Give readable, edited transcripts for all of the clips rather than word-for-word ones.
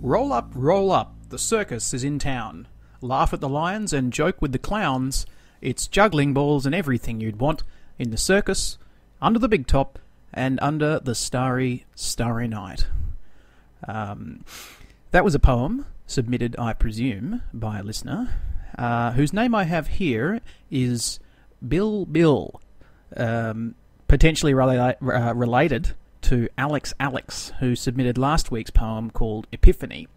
Roll up, the circus is in town. Laugh at the lions and joke with the clowns. It's juggling balls and everything you'd want in the circus, under the big top, and under the starry, starry night. That was a poem submitted, I presume, by a listener, whose name I have here is Bill, potentially related to Alex, who submitted last week's poem called Epiphany.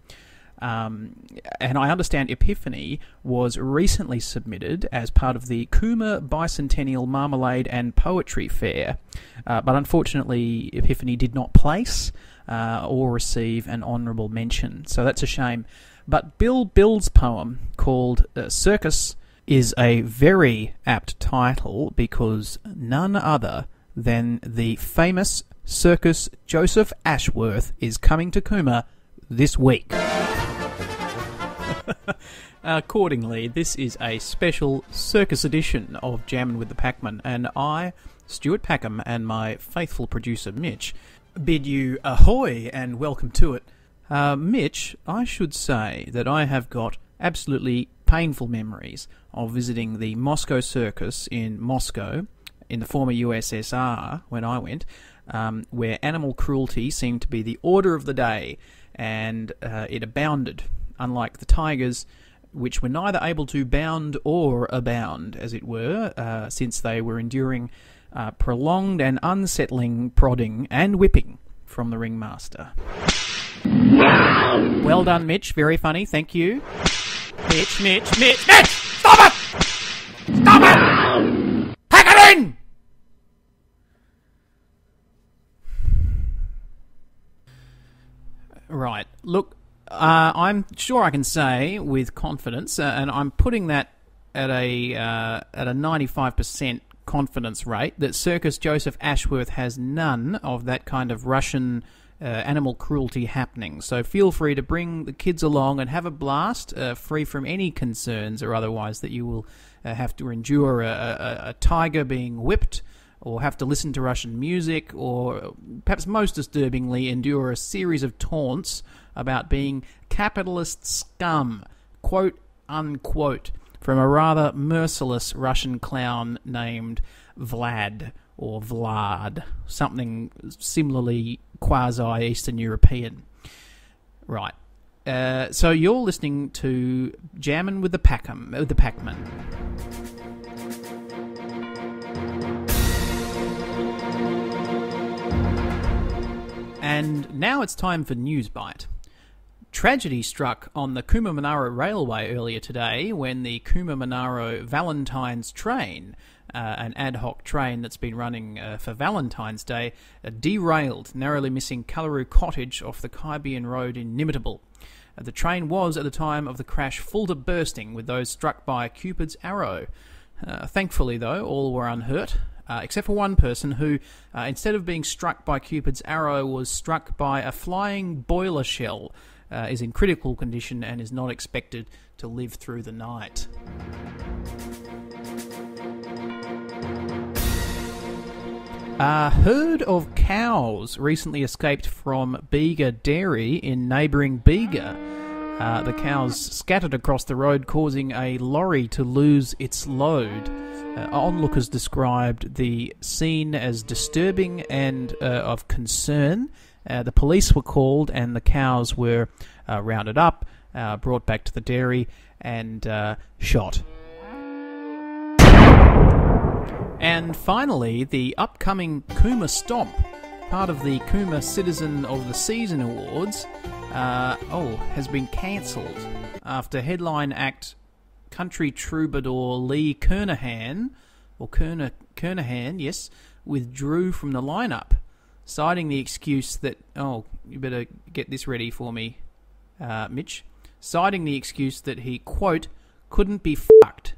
And I understand Epiphany was recently submitted as part of the Cooma Bicentennial Marmalade and Poetry Fair, but unfortunately Epiphany did not place or receive an honourable mention, so that's a shame. But Bill's poem, called Circus, is a very apt title because none other than the famous Circus Joseph Ashworth is coming to Cooma this week. Accordingly, this is a special circus edition of Jammin with the Packman, and I, Stuart Packham, and my faithful producer Mitch bid you ahoy and welcome to it. Mitch, I should say that I have got absolutely painful memories of visiting the Moscow Circus in Moscow, in the former USSR, when I went, where animal cruelty seemed to be the order of the day, and it abounded, unlike the tigers, which were neither able to bound or abound, as it were, since they were enduring prolonged and unsettling prodding and whipping from the ringmaster. Well done, Mitch. Very funny. Thank you. Mitch! Stop it! Stop it! Pack it in! Right. Look, I'm sure I can say with confidence, and I'm putting that at a 95% confidence rate, that Circus Joseph Ashworth has none of that kind of Russian animal cruelty happening. So feel free to bring the kids along and have a blast, free from any concerns or otherwise that you will have to endure a tiger being whipped, or have to listen to Russian music, or perhaps most disturbingly endure a series of taunts about being capitalist scum, quote unquote, from a rather merciless Russian clown named Vlad, or Vlad, something similarly quasi-Eastern European. Right. So you're listening to Jammin with the Packman. And now it's time for Newsbite. Tragedy struck on the Cooma Monaro Railway earlier today when the Cooma Monaro Valentine's train, an ad hoc train that's been running for Valentine's Day, derailed, narrowly missing Colourful Cottage off the Kybian Road in Nimitable. The train was, at the time of the crash, full to bursting with those struck by Cupid's arrow. Thankfully, though, all were unhurt, except for one person who, instead of being struck by Cupid's arrow, was struck by a flying boiler shell, is in critical condition and is not expected to live through the night. A herd of cows recently escaped from Bega Dairy in neighbouring Bega. The cows scattered across the road, causing a lorry to lose its load. Onlookers described the scene as disturbing and of concern. The police were called and the cows were rounded up, brought back to the dairy and shot. And finally, the upcoming Cooma Stomp, part of the Cooma Citizen of the Season Awards, has been cancelled after headline act country troubadour Lee Kernahan, yes, withdrew from the lineup, citing the excuse that, you better get this ready for me, Mitch, citing the excuse that he, quote, couldn't be fucked.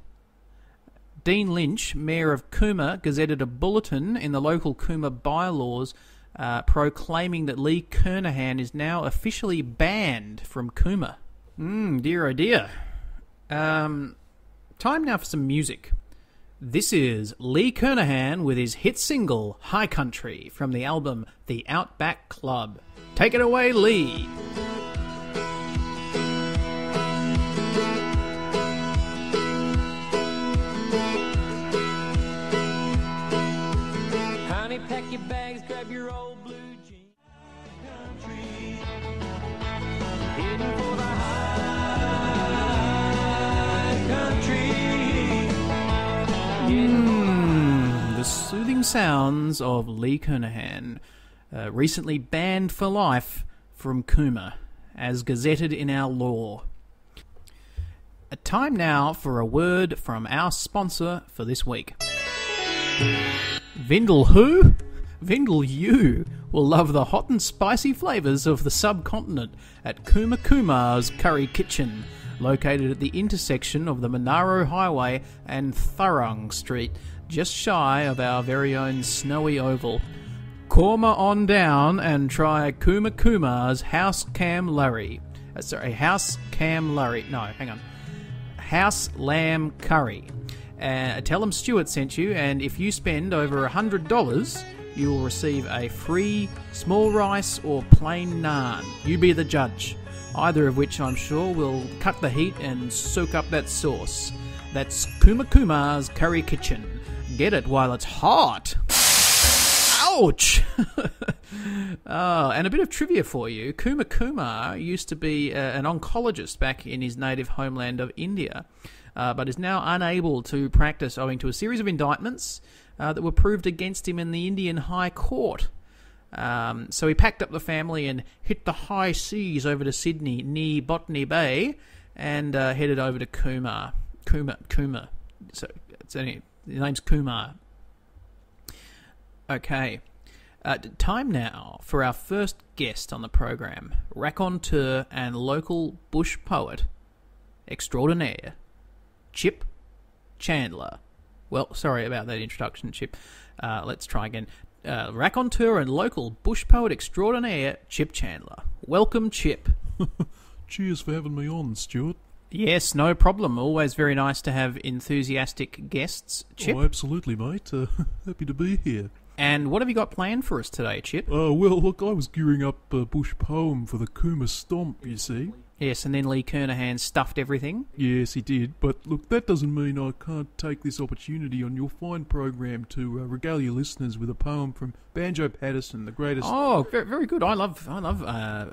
Dean Lynch, Mayor of Cooma, gazetted a bulletin in the local Cooma bylaws proclaiming that Lee Kernahan is now officially banned from Cooma. Dear oh dear. Time now for some music. This is Lee Kernahan with his hit single, High Country, from the album The Outback Club. Take it away, Lee. sounds of Lee Kernahan, recently banned for life from Cooma, as gazetted in our law. A time now for a word from our sponsor for this week. Vindal who? Vindal you will love the hot and spicy flavours of the subcontinent at Cooma's Curry Kitchen, located at the intersection of the Monaro Highway and Thurrong Street, just shy of our very own snowy oval. Cooma on down and try Cooma's House Cam Larry. House lamb curry. Tell them Stuart sent you, and if you spend over $100, you will receive a free small rice or plain naan. You be the judge. Either of which I'm sure will cut the heat and soak up that sauce. That's Cooma's Curry Kitchen. Get it while it's hot. Ouch! And a bit of trivia for you. Cooma used to be an oncologist back in his native homeland of India, but is now unable to practice owing to a series of indictments that were proved against him in the Indian High Court. So he packed up the family and hit the high seas over to Sydney near Botany Bay and headed over to Cooma. So the name's Cooma. Okay. Time now for our first guest on the program, raconteur and local bush poet extraordinaire, Chip Chandler. Well, sorry about that introduction, Chip. Let's try again. Raconteur and local bush poet extraordinaire, Chip Chandler. Welcome, Chip. Cheers for having me on, Stuart. Yes, no problem. Always very nice to have enthusiastic guests, Chip. Oh, absolutely, mate. Happy to be here. And what have you got planned for us today, Chip? Well, look, I was gearing up a bush poem for the Cooma Stomp, you see. Yes, and then Lee Kernahan stuffed everything. Yes, he did. But look, that doesn't mean I can't take this opportunity on your fine program to regale your listeners with a poem from Banjo Patterson, the greatest... Oh, very, very good. I love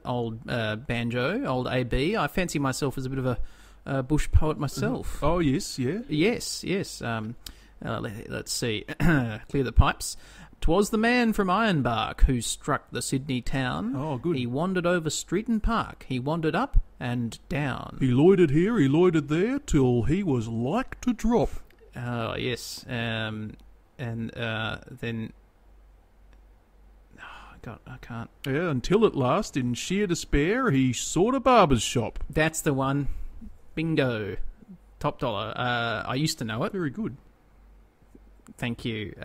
old Banjo, old AB. I fancy myself as a bit of a bush poet myself. Oh, yes, yeah? Yes. Let's see. Clear the pipes. 'Twas the man from Ironbark who struck the Sydney town. Oh, good. He wandered over street and park. He wandered up and down. He loitered here, he loitered there, till he was like to drop. Oh, yes. Then... Oh, God, I can't... Yeah, until at last, in sheer despair, he sought a barber's shop. That's the one. Bingo. Top dollar. I used to know it. Very good. Thank you.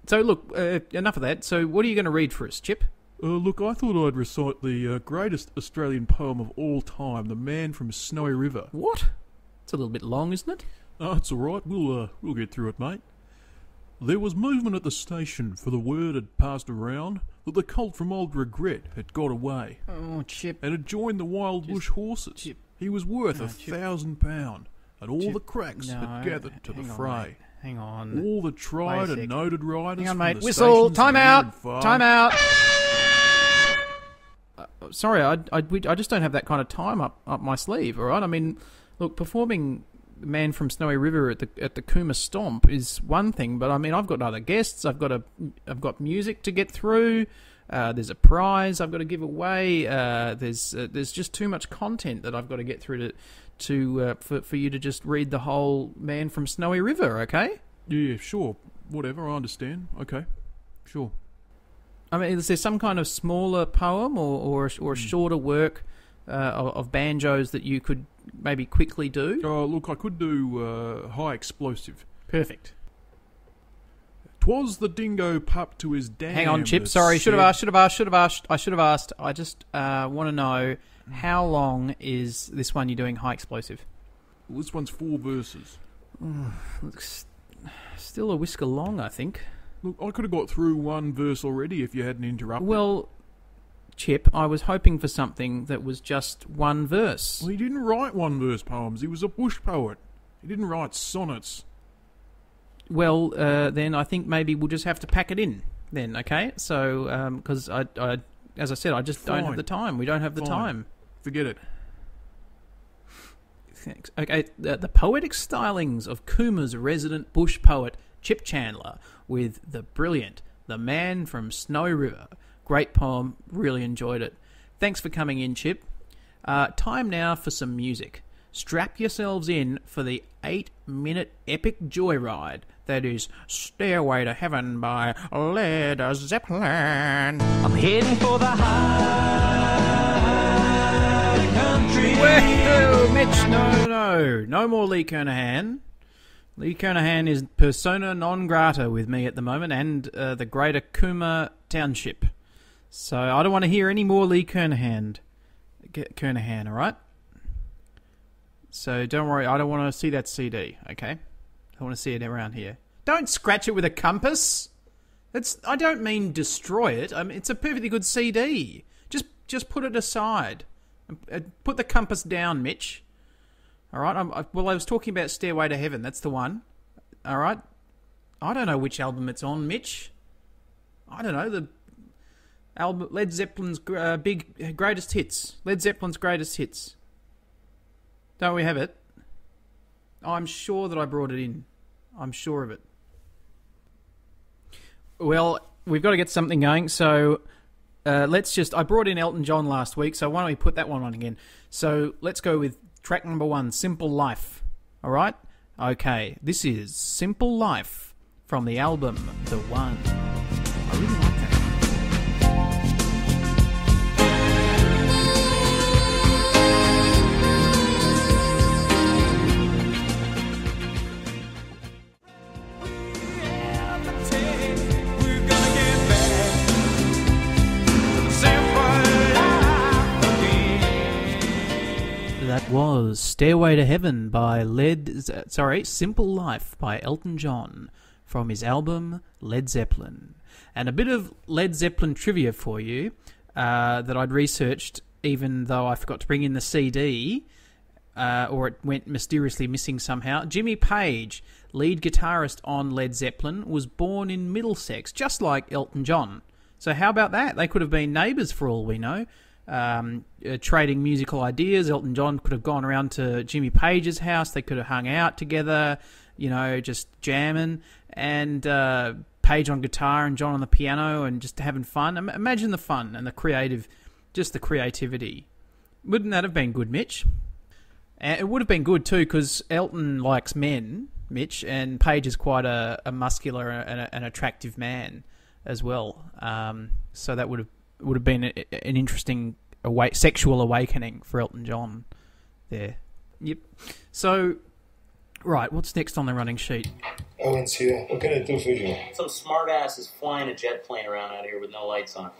So, look, enough of that. So, what are you going to read for us, Chip? Look, I thought I'd recite the greatest Australian poem of all time, The Man from Snowy River. What? It's a little bit long, isn't it? Oh, it's all right. We'll get through it, mate. There was movement at the station, for the word had passed around that the colt from Old Regret had got away. Oh, Chip. And had joined the wild bush horses. Chip. He was worth £1,000, and all Chip. the cracks had gathered to the fray. Hang on. All the tried and noted riders. Hang on, mate. The Whistle. Time out. Far. Time out. Sorry, I just don't have that kind of time up my sleeve. All right. I mean, look, performing The Man from Snowy River at the Cooma Stomp is one thing, but I mean, I've got other guests. I've got music to get through. There's a prize I've got to give away. There's just too much content that I've got to get through for you to just read the whole Man from Snowy River, okay? Yeah, sure. Whatever, I understand. Okay, sure. I mean, is there some kind of smaller poem or a shorter work of banjos that you could maybe quickly do? Oh, look, I could do High Explosive. Perfect. 'Twas the dingo pup to his dam. Hang on, Chip. Sorry, should have asked. I just want to know, how long is this one you're doing High Explosive? Well, this one's 4 verses. Looks still a whisker long, I think. Look, I could have got through 1 verse already if you hadn't interrupted. Well, Chip, I was hoping for something that was just 1 verse. Well, he didn't write 1 verse poems. He was a bush poet. He didn't write sonnets. Well, then I think maybe we'll just have to pack it in then, okay? So, because as I said, I just don't have the time. We don't have the time. Forget it. Thanks. Okay, the poetic stylings of Cooma's resident bush poet, Chip Chandler with The Brilliant, The Man from Snowy River. Great poem, really enjoyed it. Thanks for coming in, Chip. Time now for some music. Strap yourselves in for the 8-minute epic joyride that is Stairway to Heaven by Led Zeppelin. I'm heading for the high country. Well, Mitch, no more Lee Kernahan. Lee Kernahan is persona non grata with me at the moment, and the greater Cooma Township. So I don't want to hear any more Lee Kernahan, all right? So don't worry, I don't want to see that CD, okay? I want to see it around here. Don't scratch it with a compass. I don't mean destroy it. I mean, it's a perfectly good CD. Just put it aside. Put the compass down, Mitch. All right? I was talking about Stairway to Heaven. That's the one. All right? I don't know which album it's on, Mitch. I don't know. The album Led Zeppelin's greatest hits. Led Zeppelin's greatest hits. Don't we have it? I'm sure that I brought it in. I'm sure of it. Well, we've got to get something going, so I brought in Elton John last week, so why don't we put that one on again? So let's go with track number 1, Simple Life. All right? Okay, this is Simple Life from the album The One. I really like that. That was Stairway to Heaven by Simple Life by Elton John from his album Led Zeppelin. And a bit of Led Zeppelin trivia for you that I'd researched, even though I forgot to bring in the CD, or it went mysteriously missing somehow. Jimmy Page, lead guitarist on Led Zeppelin, was born in Middlesex, just like Elton John. So how about that? They could have been neighbours for all we know. Trading musical ideas. Elton John could have gone around to Jimmy Page's house. They could have hung out together, just jamming, and Page on guitar and John on the piano and just having fun. Imagine the fun and the creativity. Wouldn't that have been good, Mitch? And it would have been good too, because Elton likes men, Mitch, and Page is quite a muscular and an attractive man as well. So that would have been an interesting sexual awakening for Elton John there. Yep. So, right, what's next on the running sheet? Owen's here. What can I do for you? Some smartass is flying a jet plane around out here with no lights on.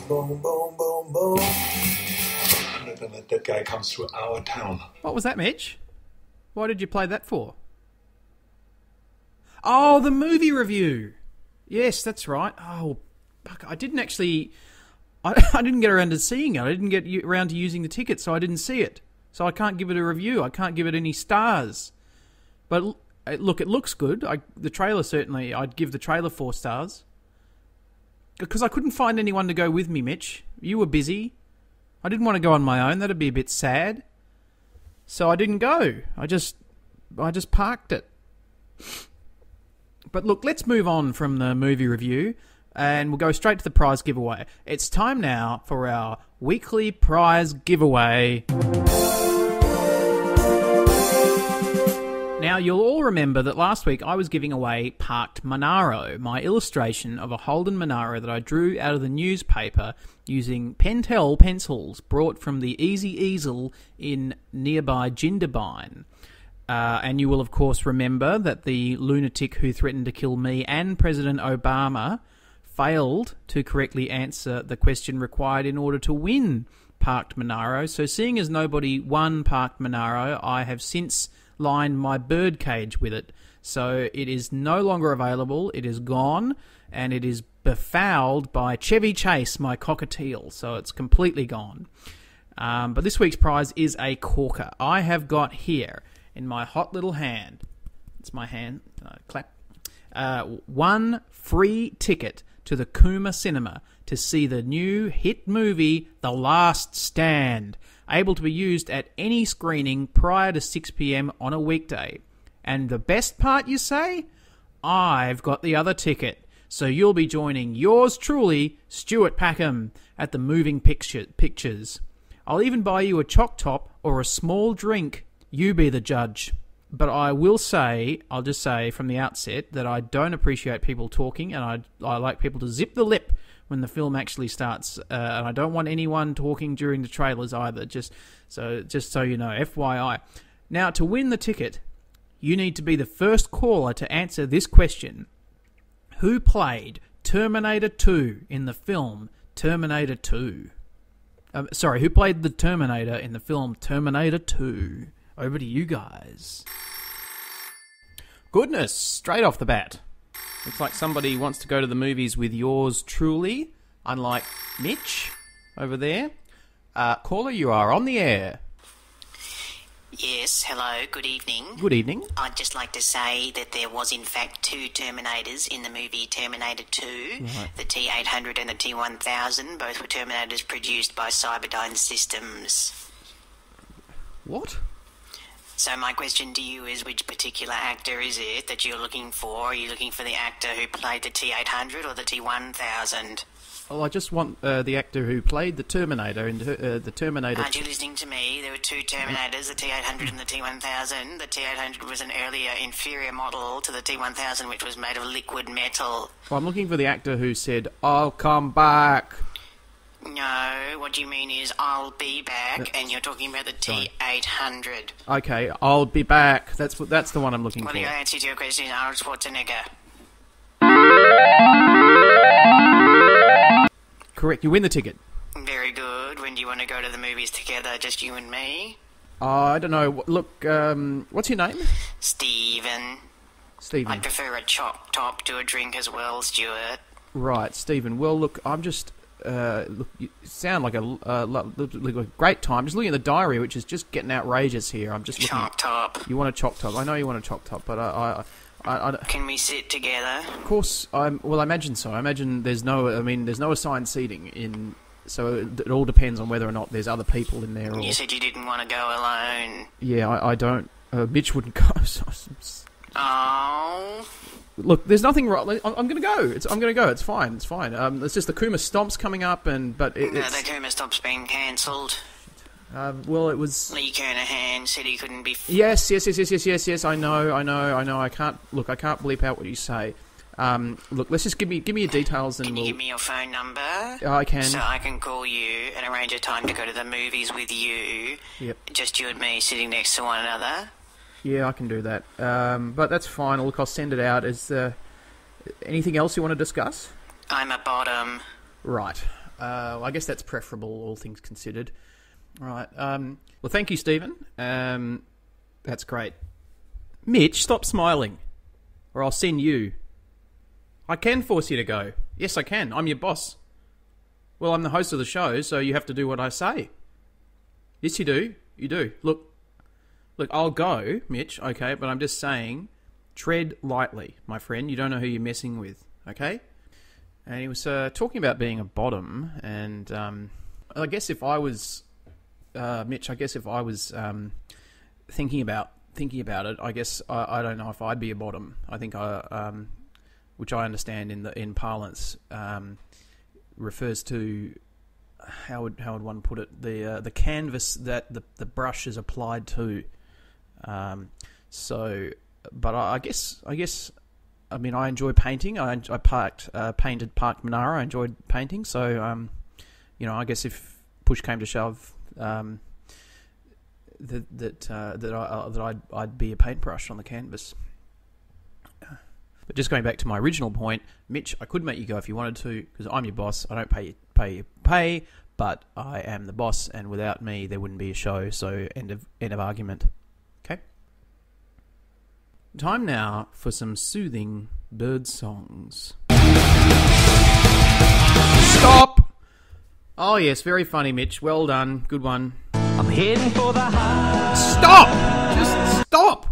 Boom, boom, boom, boom. I'm not gonna let that guy come through our town. What was that, Mitch? Why did you play that for? Oh, the movie review. Yes, that's right. Oh, I didn't actually... I didn't get around to seeing it. I didn't get around to using the ticket, so I didn't see it. So I can't give it a review. I can't give it any stars. But look, it looks good. The trailer, certainly, I'd give the trailer 4 stars. Because I couldn't find anyone to go with me, Mitch. You were busy. I didn't want to go on my own. That'd be a bit sad. So I didn't go. I just parked it. But look, let's move on from the movie review, and we'll go straight to the prize giveaway. It's time now for our weekly prize giveaway. Now, you'll all remember that last week I was giving away Parked Monaro, my illustration of a Holden Monaro that I drew out of the newspaper using Pentel pencils brought from the Easy Easel in nearby Jindabyne. And you will, of course, remember that the lunatic who threatened to kill me and President Obama failed to correctly answer the question required in order to win Parked Monaro. So seeing as nobody won Parked Monaro, I have since lined my birdcage with it. So it is no longer available, it is gone, and it is befouled by Chevy Chase, my cockatiel. So it's completely gone. But this week's prize is a corker. I have got here in my hot little hand, it's my hand, clap, one free ticket to the Cooma Cinema to see the new hit movie The Last Stand, able to be used at any screening prior to 6 p.m. on a weekday. And the best part, you say? I've got the other ticket. So you'll be joining yours truly, Stuart Packham, at the Moving Pictures. I'll even buy you a choc top or a small drink. You be the judge. But I will say, I'll just say from the outset, that I don't appreciate people talking, and I like people to zip the lip when the film actually starts. And I don't want anyone talking during the trailers either, just so you know, FYI. Now, to win the ticket, you need to be the first caller to answer this question. Who played Terminator 2 in the film Terminator 2? Who played the Terminator in the film Terminator 2? Over to you guys. Goodness, straight off the bat. Looks like somebody wants to go to the movies with yours truly, unlike Mitch over there. Caller, you are on the air. Yes, hello, good evening. Good evening. I'd just like to say that there was in fact 2 Terminators in the movie Terminator 2, right. The T-800 and the T-1000. Both were Terminators produced by Cyberdyne Systems. What? So my question to you is, which particular actor is it that you're looking for? Are you looking for the actor who played the T-800 or the T-1000? Well, I just want the actor who played the Terminator in the Terminator... Aren't you listening to me? There were 2 Terminators, the T-800 and the T-1000. The T-800 was an earlier, inferior model to the T-1000, which was made of liquid metal. Well, I'm looking for the actor who said, "I'll come back." No, what you mean is I'll be back, and you're talking about the T-800. Okay, I'll be back. That's the one I'm looking Well, for. your answer to your question is Arnold Schwarzenegger. Correct, you win the ticket. Very good. When do you want to go to the movies together, just you and me? I don't know. Look, what's your name? Stephen. Stephen. I'd prefer a chop top to a drink as well, Stuart. Right, Stephen. Well, look, I'm just... look, you sound like a great time. Just looking at the diary, which is just getting outrageous here. I'm just looking. Chalk top. You want a chalk top? I know you want a chalk top, but I Can we sit together? of course, I imagine so. I imagine there's no assigned seating in, so it all depends on whether or not there's other people in there. Or, You said you didn't want to go alone. yeah, I don't. Mitch wouldn't go. Oh. Look, there's nothing wrong. I'm going to go. I'm going to go. It's fine. It's fine. It's just the Cooma Stomp's coming up, but No, the Cooma Stomp's been cancelled. well, it was. Lee Kernahan said he couldn't be... Yes. I know. I can't bleep out what you say. Look, let's just give me your details and Can you give me your phone number? I can. So I can call you and arrange a time to go to the movies with you. Yep. Just you and me sitting next to one another. Yeah, I can do that. But that's fine. Look, I'll send it out. Is anything else you want to discuss? I'm a bottom. Right. I guess that's preferable, all things considered. Right. Well, thank you, Stephen. That's great. Mitch, stop smiling, or I'll send you. I can force you to go. Yes, I can. I'm your boss. Well, I'm the host of the show, so you have to do what I say. Yes, you do. You do. Look, I'll go, Mitch, okay, but I'm just saying, tread lightly, my friend. You don't know who you're messing with, okay? And he was talking about being a bottom, and I guess if I was, Mitch, thinking about it, I guess I don't know if I'd be a bottom. I think which I understand in parlance, refers to how would one put it, the canvas that the brush is applied to. But I guess I mean, I enjoy painting. I painted Park Manara. I enjoyed painting. So I guess if push came to shove, that I'd be a paintbrush on the canvas. But just going back to my original point, Mitch, I could make you go if you wanted to, because I'm your boss. I don't pay, but I am the boss, and without me, there wouldn't be a show. So end of argument. Okay. Time now for some soothing bird songs. Stop! Oh yes, very funny, Mitch. Well done. Good one. I'm heading for the high. Stop! Just stop!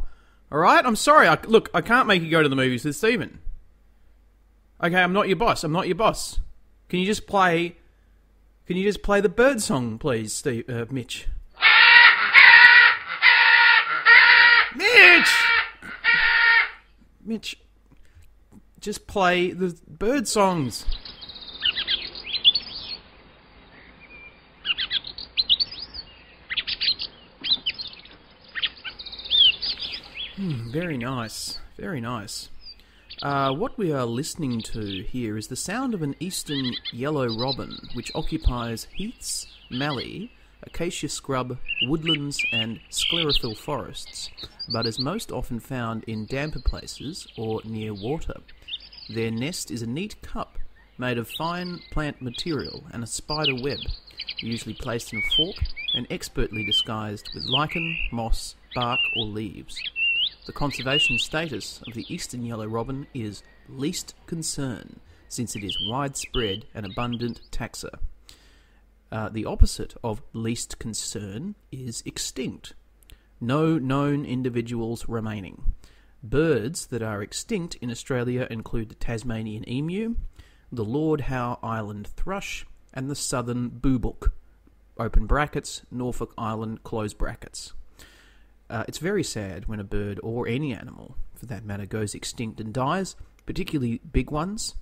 Alright? I'm sorry. I can't make you go to the movies with Stephen. Okay, I'm not your boss. Can you just play the bird song, please, Mitch? Mitch! Mitch, just play the bird songs. Very nice. Very nice. What we are listening to here is the sound of an eastern yellow robin, which occupies heaths, mallee, acacia scrub, woodlands and sclerophyll forests, but is most often found in damper places or near water. Their nest is a neat cup made of fine plant material and a spider web, usually placed in a fork and expertly disguised with lichen, moss, bark or leaves. The conservation status of the eastern yellow robin is least concern, since it is widespread and abundant taxa. The opposite of least concern is extinct. No known individuals remaining. Birds that are extinct in Australia include the Tasmanian emu, the Lord Howe Island thrush, and the southern boobook, open brackets, Norfolk Island, close brackets. It's very sad when a bird, or any animal for that matter, goes extinct and dies, particularly big ones.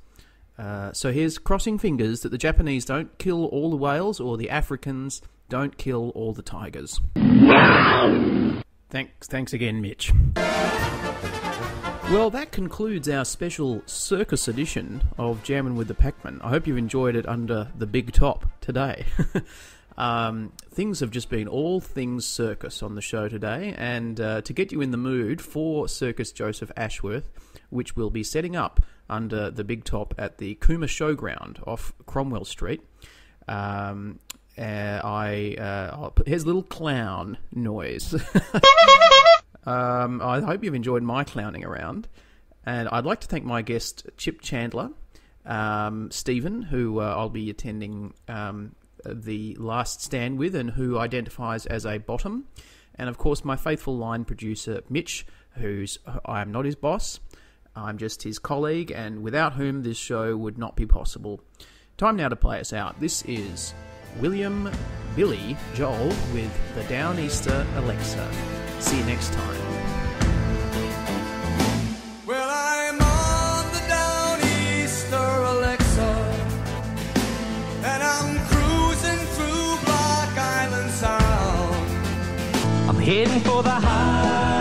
So here's crossing fingers that the Japanese don't kill all the whales, or the Africans don't kill all the tigers. Thanks again, Mitch. Well, that concludes our special circus edition of Jammin with the Packman. I hope you've enjoyed it under the big top today. Things have just been all things circus on the show today, and to get you in the mood for Circus Joseph Ashworth, which will be setting up under the big top at the Cooma Showground off Cromwell Street, here's a little clown noise. I hope you've enjoyed my clowning around, and I'd like to thank my guest Chip Chandler, Stephen, who I'll be attending the last stand with, and who identifies as a bottom, and of course my faithful line producer Mitch, I am not his boss, I'm just his colleague, and without whom this show would not be possible. Time now to play us out. This is William Billy Joel with the Downeaster Alexa. See you next time. Well, I'm on the Downeaster Alexa, and I'm cruising through Block Island Sound. I'm heading for the high